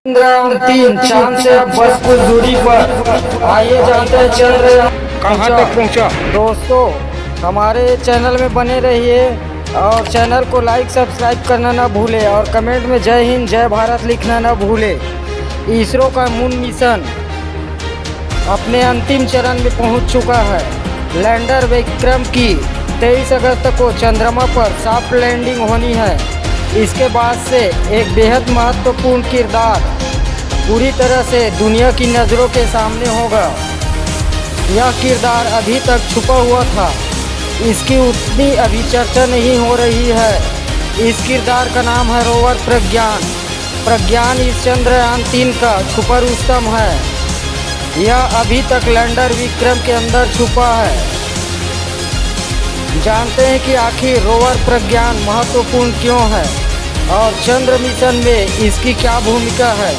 चंद्रयान 3 चांद से बस कुछ दूरी पर। आइए जानते हैं चंद्रयान कहाँ तक पहुँचा। दोस्तों, हमारे चैनल में बने रहिए और चैनल को लाइक सब्सक्राइब करना ना भूले और कमेंट में जय हिंद जय भारत लिखना ना भूले। इसरो का मून मिशन अपने अंतिम चरण में पहुंच चुका है। लैंडर विक्रम की 23 अगस्त को चंद्रमा पर सॉफ्ट लैंडिंग होनी है। इसके बाद से एक बेहद महत्वपूर्ण किरदार पूरी तरह से दुनिया की नज़रों के सामने होगा। यह किरदार अभी तक छुपा हुआ था, इसकी उतनी अभी चर्चा नहीं हो रही है। इस किरदार का नाम है रोवर प्रज्ञान। प्रज्ञान इस चंद्रयान 3 का छुपा रुस्तम है। यह अभी तक लैंडर विक्रम के अंदर छुपा है। जानते हैं कि आखिर रोवर प्रज्ञान महत्वपूर्ण क्यों है और चंद्र मिशन में इसकी क्या भूमिका है।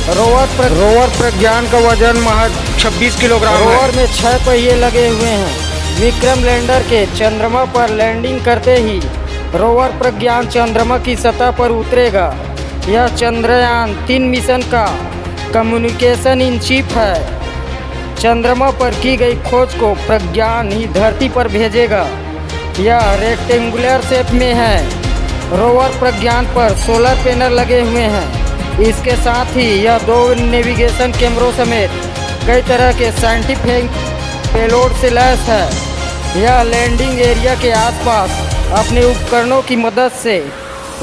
रोवर प्रज्ञान का वजन महज 26 किलोग्राम है। रोवर में 6 पहिए लगे हुए हैं। विक्रम लैंडर के चंद्रमा पर लैंडिंग करते ही रोवर प्रज्ञान चंद्रमा की सतह पर उतरेगा। यह चंद्रयान 3 मिशन का कम्युनिकेशन इन चीफ है। चंद्रमा पर की गई खोज को प्रज्ञान ही धरती पर भेजेगा। यह रेक्टेंगुलर शेप में है। रोवर प्रज्ञान पर सोलर पैनल लगे हुए हैं। इसके साथ ही यह 2 नेविगेशन कैमरों समेत कई तरह के साइंटिफिक पेलोड से लैस है। यह लैंडिंग एरिया के आसपास अपने उपकरणों की मदद से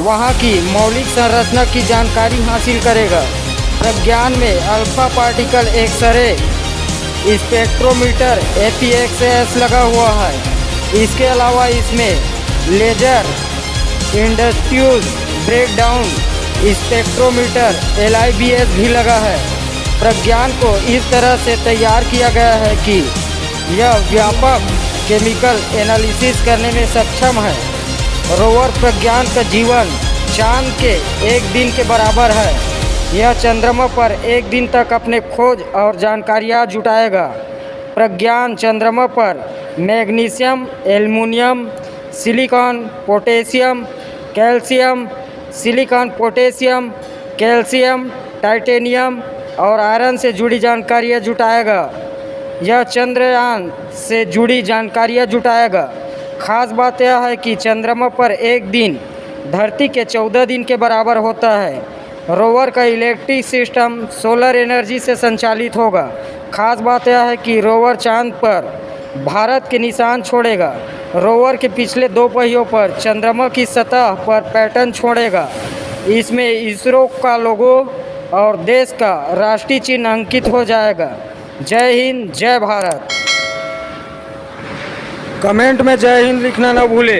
वहां की मौलिक संरचना की जानकारी हासिल करेगा। प्रज्ञान में alpha particle X ray spectrometer APXS लगा हुआ है। इसके अलावा इसमें laser induced breakdown spectrometer LIBS भी लगा है। प्रज्ञान को इस तरह से तैयार किया गया है कि यह व्यापक केमिकल एनालिसिस करने में सक्षम है। रोवर प्रज्ञान का जीवन चांद के 1 दिन के बराबर है। यह चंद्रमा पर 1 दिन तक अपने खोज और जानकारियाँ जुटाएगा। प्रज्ञान चंद्रमा पर magnesium, aluminium, silicon, potassium, calcium, silicon, potassium, calcium, titanium और आयरन से जुड़ी जानकारियाँ जुटाएगा। यह चंद्रयान से जुड़ी जानकारियाँ जुटाएगा। खास बात यह है कि चंद्रमा पर 1 दिन धरती के 14 दिन के बराबर होता है। रोवर का इलेक्ट्रिक सिस्टम सोलर एनर्जी से संचालित होगा। खास बात यह है कि रोवर चांद पर भारत के निशान छोड़ेगा। रोवर के पिछले 2 पहियों पर चंद्रमा की सतह पर पैटर्न छोड़ेगा। इसमें इसरो का लोगो और देश का राष्ट्रीय चिन्ह अंकित हो जाएगा। जय हिंद जय भारत। कमेंट में जय हिंद लिखना ना भूले।